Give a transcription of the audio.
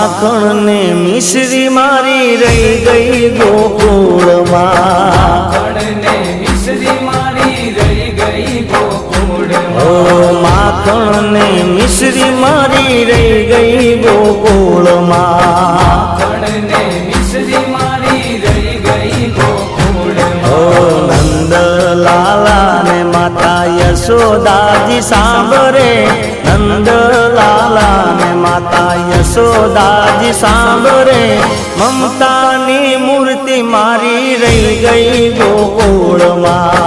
માખણ ને મિશ્રી મારી રહી ગઈ ગોકુળમાં માખણ ને મિશ્રી મારી રહી ગઈ ગોકુળમાં નંદલાલા ને માતા યશોદાજી સાંભળે નંદલાલા ને માતા યશોદાજી સાંભળે મમતાની મૂર્તિ મારી રહી ગઈ ગોકુળમાં